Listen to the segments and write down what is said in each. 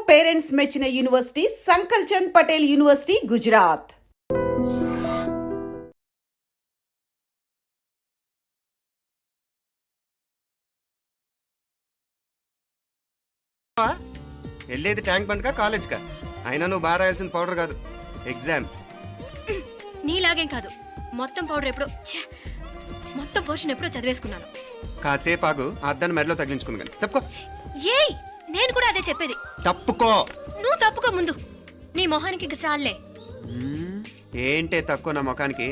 Parents మెచ్చిన university సంకల్ Chand Patel university, Gujarat. వెళ్ళేది tank బండ్కా కాలేజ్కా? అయినా నువ్వు బాగా రాయాల్సిన పౌడర్ కాదు, ఎగ్జామ్. నీలాగేం కాదు, మొత్తం పౌడర్ ఎప్పుడో మొత్తం పోర్షన్ ఎప్పుడో చదివేసుకున్నాను. కాసేపు ఆగు, అద్దాన్ని మెడలో తగిలించుకుంది కానీ. తప్పుకో. ఏయ్, నేను కూడా అదే చెప్పేది. తప్పుకో. నువ్వు తప్పుకో ముందు. నీ మొహానికి ఇంక చాలే. ఏంటే తక్కువ నా ముఖానికి?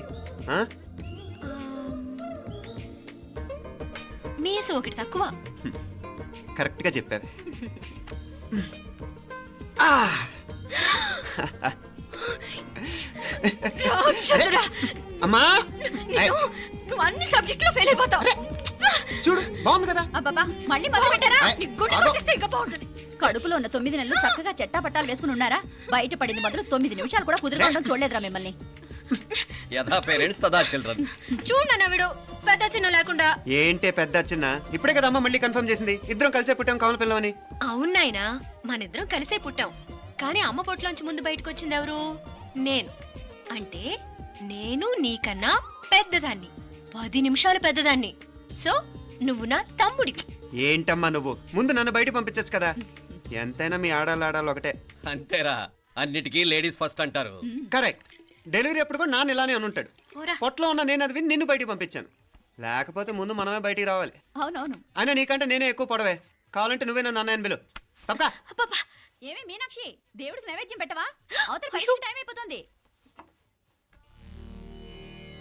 మీసు ఒకటి తక్కువ. కరెక్ట్ గా చెప్పావు. అమ్మా, నువ్వు అన్ని సబ్జెక్టులో ఫెయిల్ అయిపోతావు. చూడు, బాగుంది కదా. అబ్బబ్బా, మళ్ళీ మొదలు పెట్టారా? నీ గుండె కొట్టేస్తే ఇంకా బాగుంటుంది. కడుపులో ఉన్న 9 నెలలు చక్కగా చెట్టా పట్టాలు వేసుకుని ఉన్నారా? బయట పడింది మొదలు 9 నిమిషాలు కూడా కుదురుకోవడం చూడలేదురా మిమ్మల్ని. యథా పేరెంట్స్ తదా చిల్డ్రన్. చూడు నవ్విడు, పెద్ద చిన్న లేకుండా. ఏంటే పెద్ద చిన్న? ఇప్పుడే కదా అమ్మ మళ్ళీ కన్ఫర్మ్ చేసింది, ఇద్దరం కలిసే పుట్టాం కావాలి పిల్లవని. అవునాయినా, మనిద్దరం కలిసే పుట్టాం. కానీ అమ్మ పొట్లోంచి ముందు బయటకు వచ్చింది ఎవరు? నేను. అంటే నేను నీకన్నా పెద్దదాన్ని, 10 నిమిషాలు పెద్దదాన్ని. సో నువ్వు నా తమ్ముడివి. ఏంటమ్మా నువ్వు? ముందు నన్ను బయట పంపించచ్చు కదా. ఎంతైనా మీ ఆడాలు ఒకటే. అంతేరా, అన్నిటికీ లేడీస్ ఫస్ట్ అంటారు. కరెక్ట్. డెలివరీ అప్పుడు కూడా నాన్న ఇలానే అనుంటాడు. పొట్టలో ఉన్న నేను అది విని నిన్ను బయటికి పంపించాను. లేకపోతే ముందు మనమే బయటికి రావాలి. అవునవును. అయినా నీకంటే నేనే ఎక్కువ పొడవే. కావాలంటే నువ్వే నన్ను అన్నయ్యను పిలు. తప్పకా. ఏమి మీనాక్షి, దేవుడికి నైవేద్యం పెట్టవా? అవతల పరీక్ష టైం అయిపోతుంది.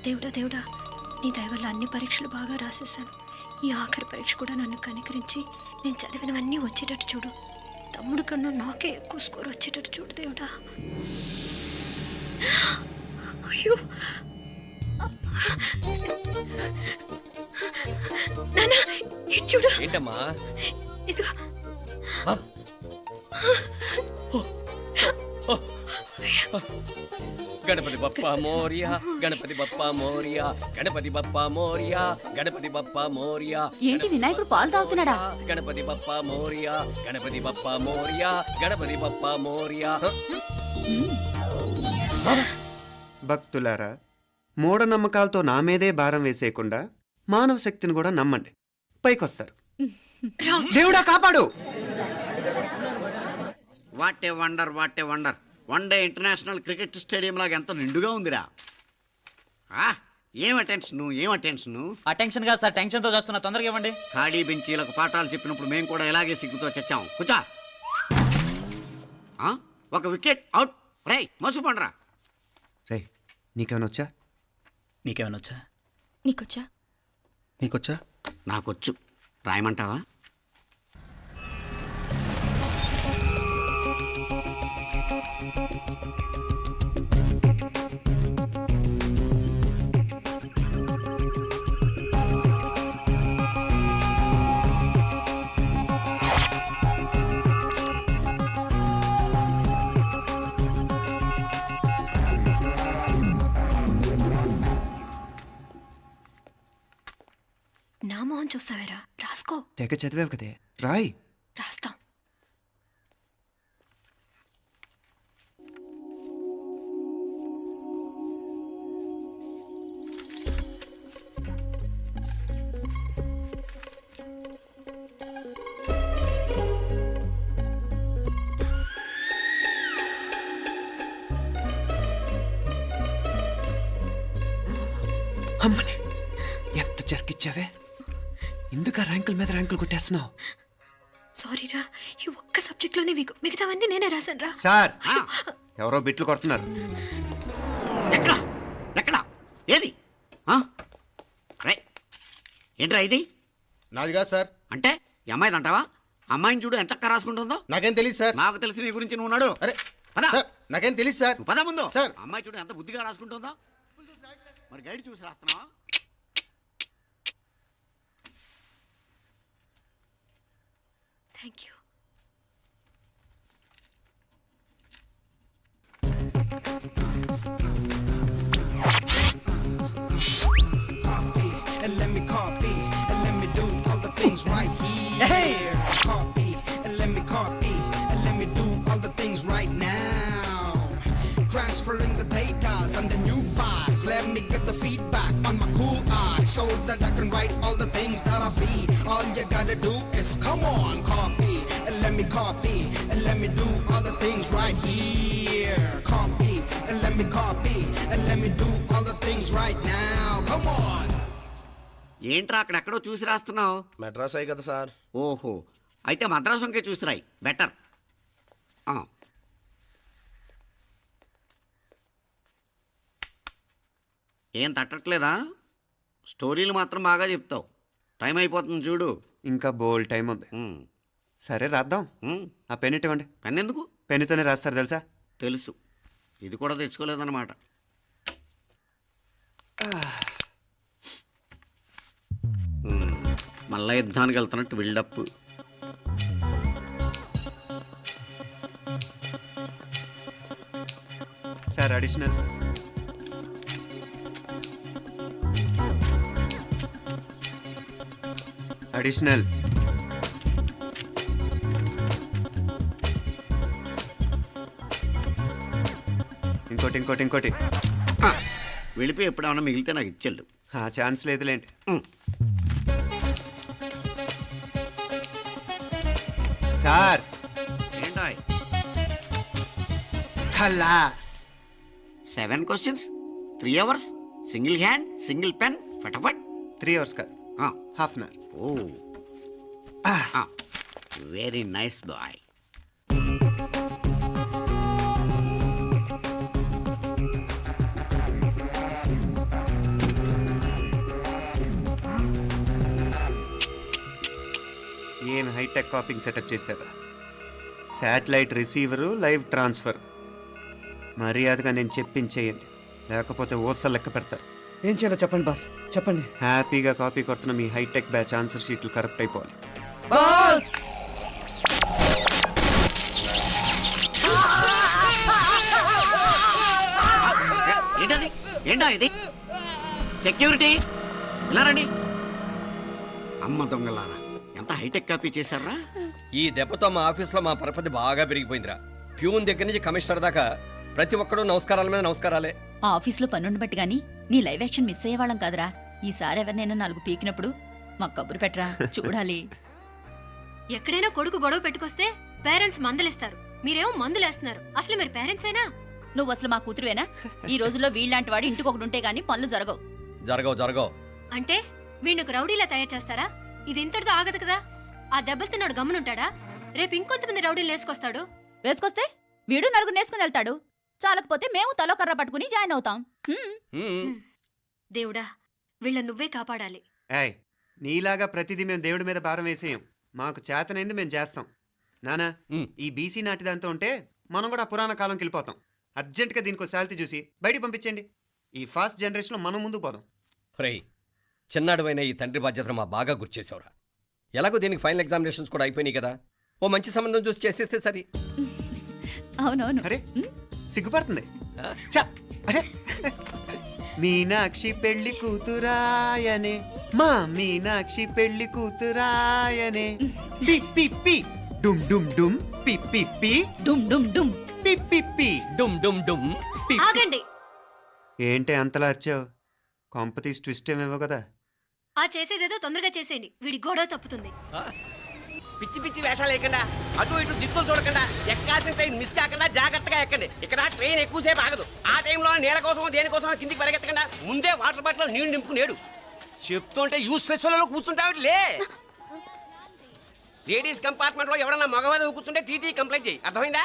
దేవుడా, నీ దయ వల్ల అన్ని పరీక్షలు బాగా రాసేసాను. ఈ ఆఖరి పరీక్ష కూడా నన్ను కనికరించి నేను చదివినవన్నీ వచ్చేటట్టు చూడు. తమ్ముడు కన్నా నాకే ఎక్కువ స్కోర్ వచ్చేటట్టు చూడు దేవుడా. అయ్యో నాన్న, ఇది చూడు. ఏంటమ్మా? ఇదిగో. గణపతి బప్పా మోరియా, గణపతి బప్పా మోరియా, గణపతి బప్పా మోరియా, గణపతి బప్పా మోరియా. ఏంటి వినాయకుడు పాలు తాగుతున్నాడా? గణపతి బప్పా మోరియా, గణపతి బప్పా మోరియా, గణపతి బప్పా మోరియా. భక్తులారా, మూఢనమ్మకాలతో నా మీదే భారం వేసేయకుండా మానవ శక్తిని కూడా నమ్మండి, పైకొస్తారు. దేవుడా కాపాడు. What a wonder, what a wonder. One day international cricket stadium లాగా ఎంత నిండుగా ఉందిరా. ఏం అటెన్షన్? అటెన్షన్ కాదు సార్, టెన్షన్ తో చేస్తున్నా. తొందరగా ఇవ్వండి. ఖాళీ బెంచీలకు పాఠాలు చెప్పినప్పుడు మేము కూడా ఇలాగే సిగ్గుతో చచ్చాం. కూర్చో. ఒక వికెట్ అవుట్. రై మసు పండరా. రే, నీకేమైనా వచ్చా? నీకేమైనా వచ్చా? నీకొచ్చా? నాకొచ్చు. రాయమంటావా? నా మొహం చూస్తావేరా? రాసుకో. తెగ చదివావు కదే, రాయ్. రాస్తాం. అమ్మని ఎంత జరికిచ్చావే. ఎందుకు ర్యాంకుల మీద ర్యాంకులు కొట్టేస్తున్నావు? సారీరా, ఈ ఒక్క సబ్జెక్ట్లోనే మిగతావన్నీ నేనే రాశాను రా. సార్, ఎవరో బిట్లు కొడుతున్నారు. ఎక్కడ ఏది? ఏంట్రా ఇది? నాది కాదు సార్. అంటే ఈ అమ్మాయిది అంటావా? అమ్మాయిని చూడు ఎంత రాసుకుంటుందో. నాకేం తెలియదు సార్. నాకు తెలిసి నీ గురించి నువ్వు నాడు. అరే సార్, నాకేం తెలియదు సార్. పద ముందు. సార్, అమ్మాయి చూడు ఎంత బుద్ధిగా రాసుకుంటుందో. మరి గైడ్ చూసి రాస్తున్నావా? Thank you. And let me copy, and let me do all the things right here. Copy, and let me copy, and let me do transferring the data and the new files. Let me get the feedback on my cool eyes so that I can write all the things that I see. All you gotta do is come on, copy, and let me copy, and let me do all the things right here. Copy, and let me copy, and let me do all the things right now. Come on. ఏంట్రా అక్కడెక్కడో చూసి రాస్తున్నావు? మెడ్రాస్ అయ్యి కదా sir. ఓహో, అయితే మద్రాసు వంకే చూసి రాయి, better. ఏం తట్టట్లేదా? స్టోరీలు మాత్రం బాగా చెప్తావు. టైం అయిపోతుంది చూడు. ఇంకా బోల్ టైం ఉంది. సరే రాద్దాం. ఆ పెన్ ఇవ్వండి. పెన్ ఎందుకు? పెన్నుతోనే రాస్తారు తెలుసా? తెలుసు. ఇది కూడా తెచ్చుకోలేదన్నమాట. మళ్ళా యుద్ధానికి వెళ్తున్నట్టు బిల్డప్. Sir additional. అడిషనల్. ఇంకోటి ఇంకోటి ఇంకోటి. వెళ్ళిపోయి ఎప్పుడేమన్నా మిగిలితే నాకు ఇచ్చేళ్ళు. ఆ ఛాన్స్ లేదులేండి. సార్ ఏంటా ఖలాస్. 7 questions, 3 hours, single hand, single pen, ఫటాఫట్. 3 hours కాదు, half an hour. Oh, very nice boy. ఏం హైటెక్ కాపింగ్ సెటప్ చేశారా? Satellite receiver, live transfer. మర్యాదగా నేను చెప్పించేయండి, లేకపోతే ఓసలు లెక్క పెడతారు. ఏం చేయాలో చెప్పండి బాస్, చెప్పండి. హ్యాపీగా కాపీ కొడుతున్న మీ హైటెక్ బ్యాచ్ ఆన్సర్ షీట్లు కరెక్ట్ అయిపోవాలి. బాస్ ఏంటది? ఏంటా ఇది? సెక్యూరిటీ ఇలా రండి. అమ్మ దొంగలారా, ఎంత హైటెక్ కాపీ చేశారా? ఈ దెబ్బతో మా ఆఫీస్లో మా పరపతి బాగా పెరిగిపోయిందిరా. ప్యూన్ దగ్గర నుంచి కమిషనర్ దాకా ప్రతి ఒక్కడు నమస్కారాల మీద నమస్కారాలే. ఆ ఆఫీస్లో పనుండి బట్టి గాని నీ లైవ్ యాక్షన్ మిస్ అయ్యేవాళ్ళం కాదురా. ఈసారి ఎవరినైనా 4 పీకినప్పుడు మాకు కబురు పెట్టరా, చూడాలి. ఎక్కడైనా కొడుకు గొడవ పెట్టుకొస్తే పేరెంట్స్ మందులేస్తారు, మీరేమో మందులేస్తున్నారు. అసలు మీరు పేరెంట్స్ అయినా? నువ్వు అసలు మా కూతురువేనా? ఈ రోజుల్లో వీళ్ళలాంటి వాడు ఇంటికి ఒకటి ఉంటే గానీ పనులు జరగవు. జరగవు అంటే వీణ్ణకు రౌడీలా తయారు చేస్తారా? ఇది ఇంతటితో ఆగదు కదా. ఆ దెబ్బలు తిన్నాడు గమ్మునుంటాడా? రేపు ఇంకొంతమంది రౌడీలు వేసుకొస్తాడు. వేసుకొస్తే వీడు 4 నేసుకుని వెళ్తాడు. చాలకపోతే మేము తలో కర్ర పట్టుకుని జాయిన్ అవుతాం. దేవుడా, వీళ్ళ నువ్వే కాపాడాలి. ఏయ్, నీలాగా ప్రతిదీ మేము దేవుడి మీద భారం వేసేయం. మాకు చేతనైంది మేము చేస్తాం. నానా, ఈ బీసీ నాటిదంతా ఉంటే మనం కూడా పురాణ కాలంకి వెళ్ళిపోతాం. అర్జెంటుగా దీనికి శాలిటీ చూసి బయటికి పంపించండి. ఈ ఫాస్ట్ జనరేషన్లో మనం ముందుకు పోదాం. రేయ్, చిన్నాడువైన ఈ తండ్రి బాధ్యతను మా బాగా గుర్చేసావురా. ఎలాగో దీనికి ఫైనల్ ఎగ్జామినేషన్స్ కూడా అయిపోయినాయి కదా, ఓ మంచి సంబంధం చూసి చేసేస్తే సరి. అవునవును. అరే సిగ్గుపడుతుంది. ఛ, అరే మీనాక్షి పెళ్లి కూతురాయనే, మా మీనాక్షి పెళ్లి కూతురాయనే. పి పి పి డుమ్ డుమ్ డుమ్, పి పి పి డుమ్ డుమ్ డుమ్, పి పి పి డుమ్ డుమ్ డుమ్. పి. ఆగండి. ఏంటి అంతలా వచ్చావు? కాంపతీస్ ట్విస్ట్ ఏమేవో కదా. ఆ చేసేదేదో తొందరగా చేసేయండి, వీడి గొడవ తప్పుతుంది. పిచ్చి పిచ్చి వేషాలు లేకుండా, అటు ఇటు దిక్కులు చూడకుండా, ఎక్కాల్సిన ట్రైన్ మిస్ కాకుండా జాగ్రత్తగా ఎక్కండి. ఇక్కడ ట్రైన్ ఎక్కువసేపు ఆగదు. ఆ టైంలో నీళ్ళ కోసం దేనికోసం కిందికి పరిగెత్తకుండా ముందే వాటర్ బాటిల్ నీళ్లు నింపుకునేడు. చెప్తుంటే యూస్లెస్ లో కూర్చుంటావు. లే, లేడీస్ కంపార్ట్మెంట్ లో ఎవడన్నా మగవాది కూర్చుంటే టీటీ కంప్లైంట్ చేయి, అర్థమైందా?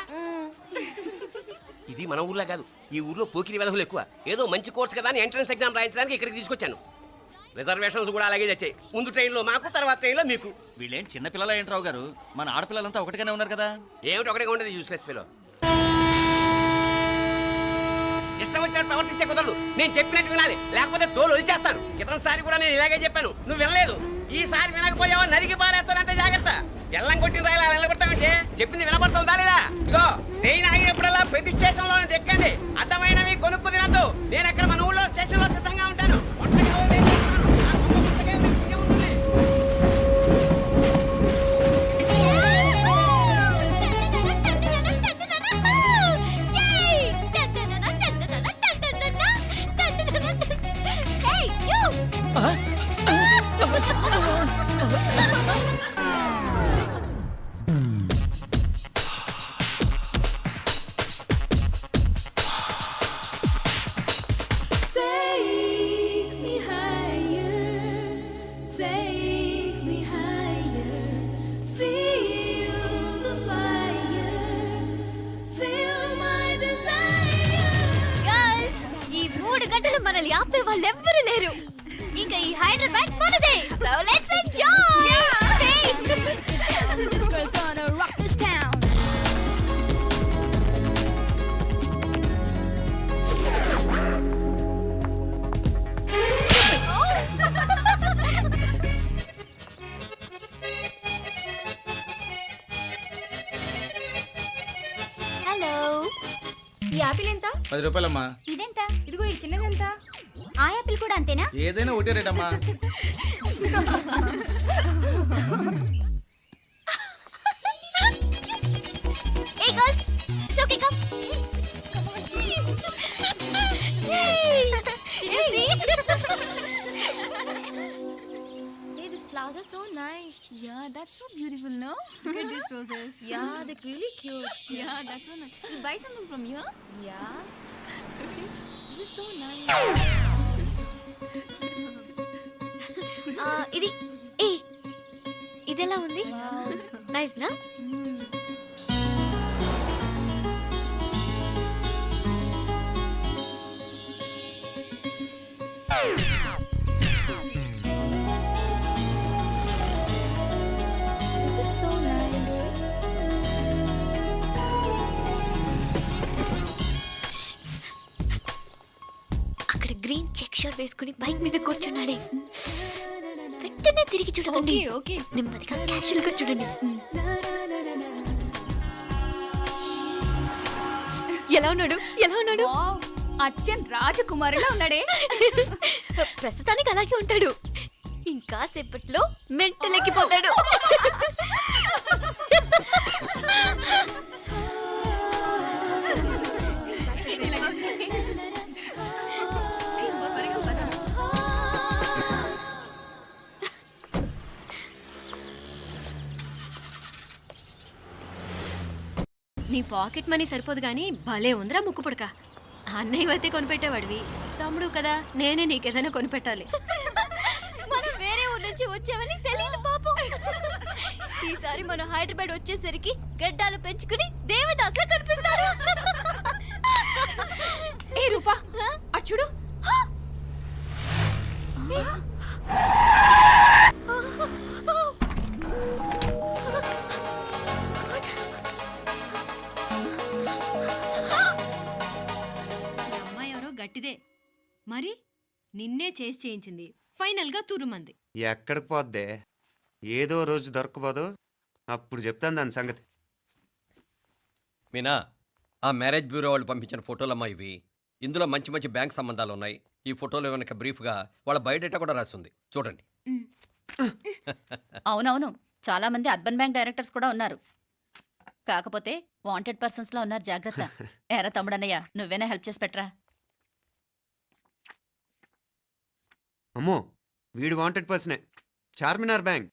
ఇది మన ఊర్లో కాదు, ఈ ఊర్లో పోకిరి వెధవులు ఎక్కువ. ఏదో మంచి కోర్స్ కదా అని ఎంట్రన్స్ ఎగ్జామ్ రాయించడానికి ఇక్కడికి తీసుకొచ్చాను. రిజర్వేషన్స్ కూడా అలాగే వచ్చాయి. ముందు ట్రైన్లో మాకు, తర్వాత ట్రైన్లో మీకు. వీళ్ళేం చిన్న పిల్లలు ఏంట్రావు గారు? మన ఆడపిల్లలంతా ఒకటిగానే ఉన్నారు కదా. ఏమిటి ఒకటిగా ఉండదు యూస్లెస్ ఫెలో. ఇష్టం వచ్చినట్టు ప్రవర్తిస్తే కుదరదు. నేను చెప్పినట్టు వినాలి, లేకపోతే తోలు వదిలేస్తాను. ఇతనిసారి కూడా నేను ఇలాగే చెప్పాను, నువ్వు వినలేదు. ఈసారి వినకపోయావా నరికి పారేస్తానంటే జాగ్రత్త. ఎల్లం కొట్టిన రాయలు అలా నిలబడతామంటే చెప్పింది వినపడుతుందా లేదా? ఇగో ట్రైన్ ఆగినప్పుడల్లా ప్రతి స్టేషన్ లో ఎక్కండి. అర్థమైనవి కొనుక్కు తినద్దు. నేను అక్కడ మన ఊళ్ళో స్టేషన్ లో సిద్ధంగా ఉంటాను. మనల్ని ఆపే వాళ్ళు ఎవ్వరు లేరు. ఇంకా ఈ హైదరాబాద్ మనదే. So let's enjoy. This girl's gonna rock this town. Hello, ఈ యాపిల్ ఎంత? 10 రూపాయలమ్మా. ఇదెంత? ఇదిగో ఈ చిన్నది ఎంత? ఆ యాపిల్ కూడా అంతేనా? ఏదైనా ఒకటే రేట్ అమ్మా. Hey girls, it's okay, come. Yay! You see? Hey, these flowers are so nice. Yeah, that's so beautiful, no? Look at these roses. Yeah, they're really cute. Yeah, that's so nice. You buy something from here? Yeah. This is so nice. ఇది ఏ ఇదెలా ఉంది? Nice నా? This is so nice. అక్కడ green check shirt వేసుకుని bike మీద కూర్చున్నాడే, వెంటనే తిరిగి చూడకండి. ఓకే, నెమ్మదిగా క్యాషువల్ గా చూడండి. ఎలా ఉన్నాడు? ఎలా ఉన్నాడు? అచ్చన్ రాజకుమారిలా ఉన్నాడే. ప్రస్తుతానికి అలాగే ఉంటాడు. ఇంకా సేపట్లో మెంటలెక్కిపోతాడు. నీ పాకెట్ మనీ సరిపోదు గానీ భలే ఉందిరా ముక్కు పుడక. అన్నయ్య అయితే కొనిపెట్టేవాడివి, తమ్ముడు కదా నేనే నీకేదైనా కొనిపెట్టాలి. మనం వేరే ఊరు నుంచి వచ్చామని తెలియదు పాపం. ఈసారి మనం హైదరాబాద్ వచ్చేసరికి గడ్డాలు పెంచుకుని దేవదాసులా కనిపిస్తారు. ఏ రూపా అచ్చుడు, అమ్మాయి ఎవరో గట్టిదే మరి, నిన్నే చేసి చేయించింది. ఫైనల్ గా తురుమంది. ఎక్కడికి పోద్దే? ఏదో రోజు దొరకపోదు, అప్పుడు చెప్తాను దాని సంగతి. మీనా, ఆ మ్యారేజ్ బ్యూరో వాళ్ళు పంపించిన ఫోటోలమ్మా ఇవి. ఇందులో మంచి మంచి బ్యాంక్ సంబంధాలు ఉన్నాయి. ఈ ఫోటోలో వెనక బ్రీఫ్గా వాళ్ళ బయోడేటా కూడా రాస్తుంది, చూడండి. అవునవును, చాలా మంది అర్బన్ బ్యాంక్ డైరెక్టర్స్ కూడా ఉన్నారు. కాకపోతే వాంటెడ్ పర్సన్స్ లా ఉన్నారు, జాగ్రత్త. ఎరా తమ్ముడన్నయ్య, నువ్వేనా హెల్ప్ చేసి పెట్టరా? అమ్మో, వీడు వాంటెడ్ పర్సనే. Charminar bank,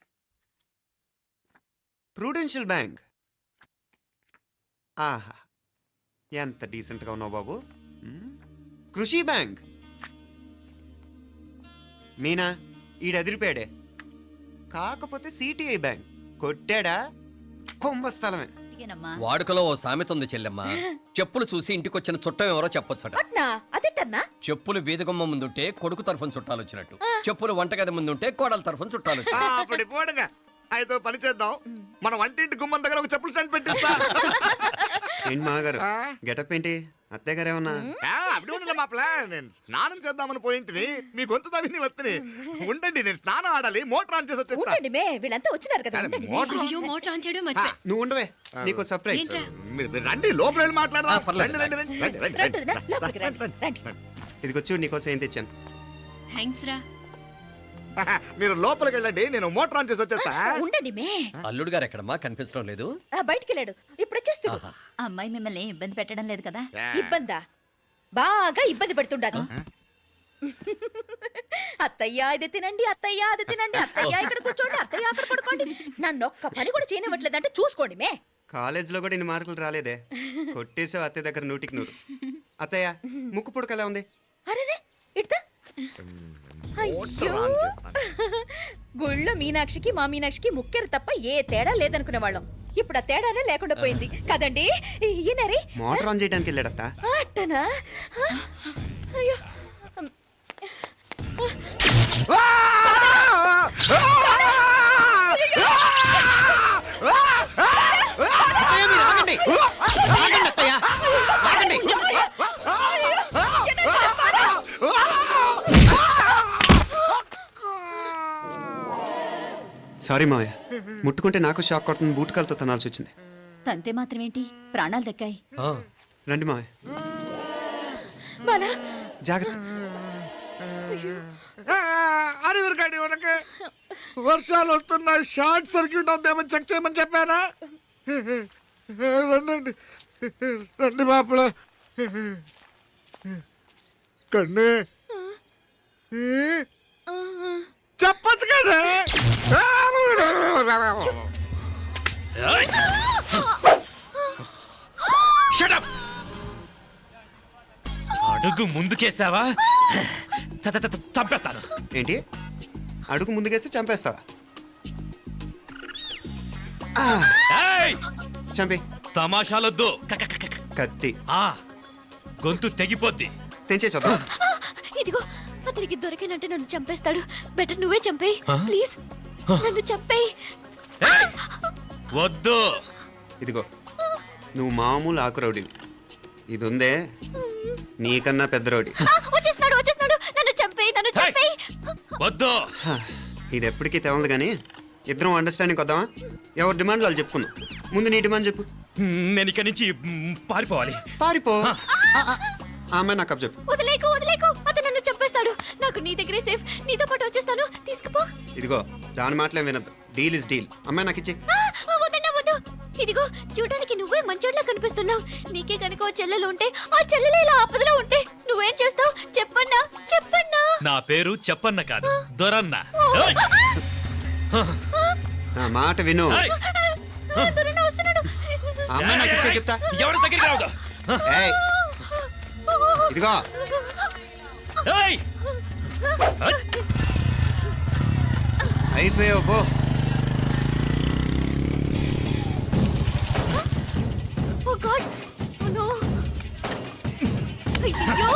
prudential bank. ఆహా, ఎంత డీసెంట్గా ఉన్నావు బాబు. కృషి బ్యాంక్. మీనా, ఈడెదిరిపాడే. కాకపోతే సిటిఐ బ్యాంక్ కొట్టాడా కుంభస్థలమే. ఇదేనమ్మా. వాడుకలో ఓ సామెత ఉంది చెల్లెమ్మ, చెప్పులు చూసి ఇంటికొచ్చిన చుట్టం ఎవరో చెప్పొచ్చట. అదేటన్నా? చెప్పులు వీధగుమ్మ ముందుంటే కొడుకు తరఫున చుట్టాలు వచ్చినట్టు, చెప్పులు వంటగది ముందుంటే కోడల తరఫున చుట్టాలు వచ్చినట్టు. అప్పుడు పోడుగా అయితే పని చేద్దాం. మన వంటింటి గుమ్మం దగ్గర ఒక చెప్పులు స్టాండ్ పెట్టిస్తా. ఏంటి మాగారు గెటప్ ఏంటి? అత్తయ్య గారు ఏమన్నా? అప్పుడు ఉండలే మా ప్లాన్. నేను స్నానం చేద్దామని పోయింటిని, మీ గొంతు తవ్వి వస్తుంది. ఉండండి, నేను స్నానం ఆడాలి, మోటార్ ఆన్ చేసి వచ్చేస్తా. వీళ్ళంతా వచ్చినారు కదా. మోటార్ అయ్యో, మోటార్ ఆన్ చేయడం మర్చిపోయా. నువ్వు ఉండవే, నీకు సర్ప్రైజ్. ఏంట్రా? మీరు రండి, లోపల వెళ్ళి మాట్లాడదాం. పర్లేదు. రండి, రండి, రండి, రండి, రండి, రండి. ఇదిగో చూడు, నీకోసం ఏం తెచ్చాను. థ్యాంక్స్ రా. మీరు లోపలికి వెళ్ళండి, నేను మోటార్ ఆన్ చేసి వచ్చేస్తా. ఉండండి మే, అల్లుడు గారు ఎక్కడమ్మా, కనిపించడం లేదు. బయటికి వెళ్ళాడు, ఇప్పుడు వచ్చేస్తాడు. ఆహా. అమ్మాయి మిమ్మల్ని ఇబ్బంది పెట్టడం లేదు కదా? ఇబ్బందా? బాగా ఇబ్బంది పెడుతుండదు. అత్తయ్య ఇది తినండి, అత్తయ్య అది తినండి, అత్తయ్య ఇక్కడ కూర్చోండి, అత్తయ్య అక్కడ పడుకోండి. నన్ను ఒక్క పని కూడా చేయనివ్వట్లేదంటే చూసుకోండి మే. కాలేజీలో కూడా ఇన్ని మార్కులు రాలేదే. కొట్టేసావు అత్తయ్య దగ్గర 100కి 100. అత్తయ్య, ముక్కు పుడక ఎలా ఉంది? అరే ఇడతా. అయ్యో, గుళ్ళో మీనాక్షికి మా మీనాక్షికి ముక్కెరు తప్ప ఏ తేడా లేదనుకునే వాళ్ళం. ఇప్పుడు ఆ తేడానే లేకుండా పోయింది కదండి. ఈయనరే మోటార్ ఆన్ చేయడానికి వెళ్ళాడత్త. అట్టనా? అయ్యో, అత్తయ్య, మీరు ఆగండి. ఆగండి, అత్తయ్య. ఆగండి. సారీ మావయ్య, ముట్టుకుంటే నాకు షాక్ కొడుతుంది, బూట్ కాలుతో తనాల్సి వచ్చింది. తంతే మాత్రమేంటి, ప్రాణాలు దక్కాయి. రండి మావయ్య, బాలా జాగ్రత్త. అరవిరకాడి ఉనకే వర్షాలు వస్తున్నాయి, షార్ట్ సర్క్యూట్ అవుతామని చెక్ చేయమని చెప్పానా? రండి రండి మాపల కన్ను చెప్పచ్చు కదా. అడుగు ముందుకేసావా చంపేస్తాను. ఏంటి, అడుగు ముందుకేస్తే చంపేస్తావా? చంపి. తమాషాలొద్దు. కత్తి గొంతు తెగిపోద్ది. తెంచే చూద్దాం. ఇదిగో అతనికి దొరికినంటే నన్ను చంపేస్తాడు. బెటర్ నువ్వే చంపేయి ప్లీజ్. నన్ను చంపేయి. వద్దు. ఇదిగో, నువ్వు మామూలు ఆకు రౌడీ, ఇది ఉందే నీకన్నా పెద్ద రౌడీ. వచ్చేస్తున్నాడు నన్ను చంపేయి. వద్దు. ఇది ఎప్పటికీ తెవలదు కానీ ఇద్దరం అండర్స్టాండింగ్ వద్దామా? ఎవరి డిమాండ్ వాళ్ళు చెప్పుకుందాం. ముందు నీ డిమాండ్ చెప్పు. నేను ఇక్కడి నుంచి పారిపోవాలి. పారిపో. ఆ అమ్మాయి నాకు చెప్పు. వదిలేకు అతను నన్ను చంపేస్తాడు. నాకు నీ దగ్గరే సేఫ్. నీతో పాటు వచ్చేస్తాను. తీసుకుపో. ఇదిగో, దాని మాటలేం వినద్దు. Deal is deal. అమ్మాయి నాకు ఇచ్చే. వద్దు. ఇదిగో చూడడానికి నువ్వే మంచోడ్లా కనిపిస్తున్నావు. నీకే కనుక ఓ చెల్లెలు ఉంటే, ఆ చెల్లెలు ఇలా ఆపదలో ఉంటే నువ్వేం చేస్తావు? చెప్పన్నా. నా పేరు చెప్పన్న కాదు, దొరన్న. నా మాట విను. దొరన్న వస్తున్నాడు. ఆ అమ్మాయి నాకు ఇచ్చే చెప్తా. ఎవరి దగ్గరికి రావద్దు. ఏయ్, ఇదిగో అయిపోయావు పో. Oh God! Oh no! అయ్యో!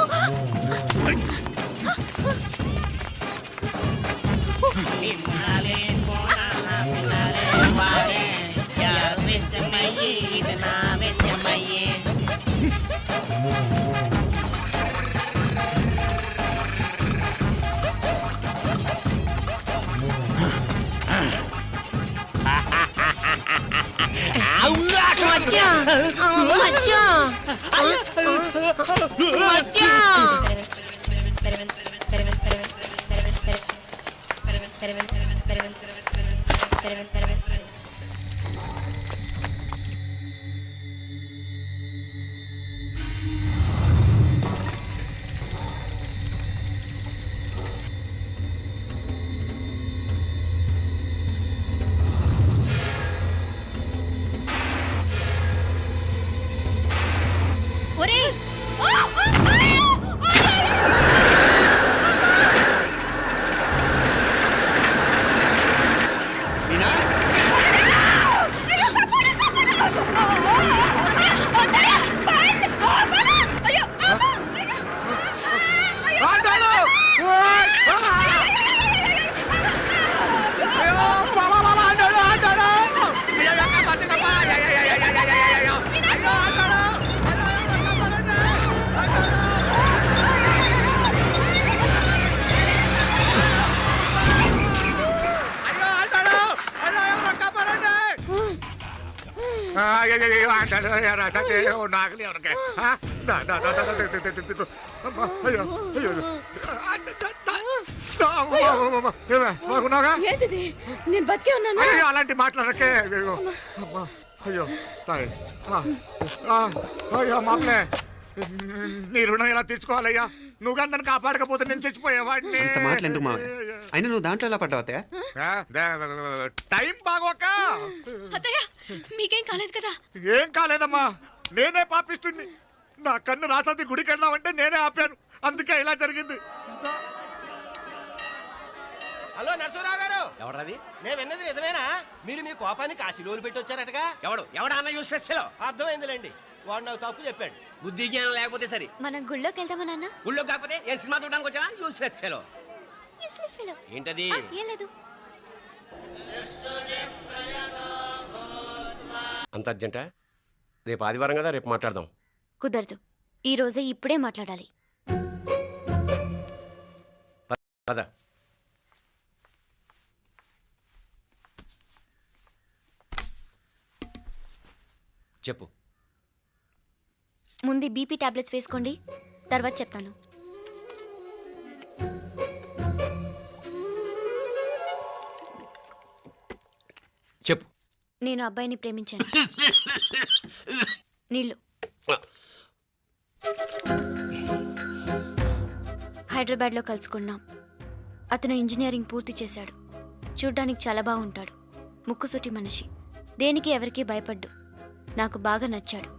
నాగలి ఎవరికే ఏంటిది? నేను బతికే ఉన్నాను. అలాంటి మాట్లాడకే. అయ్యో తాయి. అయ్యో మామలే, నీ రుణం ఎలా తీర్చుకోవాలయ్యా? నువ్వు అందరిని కాపాడకపోతే నేను చచ్చిపోయేవాడిని. అంత మాటలు ఎందుకు మావయ్య? అయినా నువ్వు దాంట్లో ఎలా పడ్డావు అత్తయ్య? టైం బాగోక. అత్తయ్య మీకేం కాలేదు కదా? ఏం కాలేదమ్మా, నేనే పాపిస్తుంది. నా కన్ను రాసాది గుడికి వెళ్దామంటే నేనే ఆపాను, అందుకే ఇలా జరిగింది. హలో నరసరావు గారు. ఎవరది? నేను విన్నది నిజమేనా? మీరు మీ కోపానికి కాశీలోలు పెట్టి వచ్చారటగా? ఎవడన్నా యూస్లెస్ ఫెలో. అర్థమైందిలేండి, వాడు నాకు తప్పు చెప్పాడు. బుద్ధి జ్ఞానం లేకపోతే సరే. మనం గుళ్ళోకి వెళ్దామా నాన్న? గుళ్ళో కాకపోతే ఏం సినిమా చూడడానికి వచ్చావా? Useless fellow. ఏంటది ఏం లేదు. అంత అర్జెంటా? రేపు ఆదివారం కదా, రేపు మాట్లాడదాం. కుదరదు, ఈ రోజే ఇప్పుడే మాట్లాడాలి. పద. చెప్పు. ముందు బీపీ టాబ్లెట్స్ వేసుకోండి, తర్వాత చెప్తాను. చెప్పు. నేను అబ్బాయిని ప్రేమించాను. నీళ్ళు. హైదరాబాద్లో కలుసుకున్నాం. అతను ఇంజనీరింగ్ పూర్తి చేశాడు. చూడ్డానికి చాలా బాగుంటాడు. ముక్కుసూటి మనిషి. దేనికి ఎవరికీ భయపడ్డు. నాకు బాగా నచ్చాడు.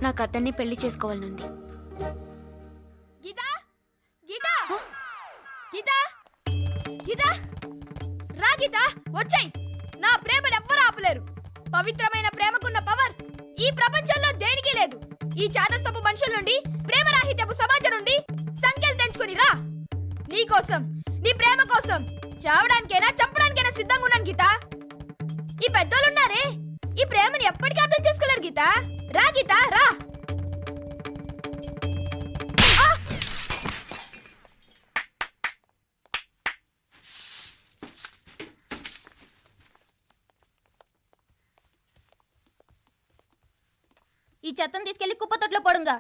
నాకు అతన్ని పెళ్లి చేసుకోవాలనుంది. గీతా గీతా గీతా గీతా రా గీతా, వచ్చాయి. నా ప్రేమను ఎవ్వరూ ఆపలేరు. పవిత్రమైన ప్రేమకున్న పవర్ ఈ ప్రపంచంలో దేనికి లేదు. ఈ చాదస్తపు మనుషుల నుండి, ప్రేమరాహిత్యపు సమాజం నుండి సంఖ్యలు తెంచుకుని రా. నీ కోసం, నీ ప్రేమ కోసం చావడానికైనా చంపడానికైనా సిద్ధంగా ఉన్నాను గీతా. ఈ పెద్దోళ్ళున్నారే, ఈ ప్రేమని ఎప్పటికీ అర్థం చేసుకోలేరు గీతా. రా గీతా, రా. ఈ చెత్తను తీసుకెళ్లి కుప్పతొట్లో పడుంగా.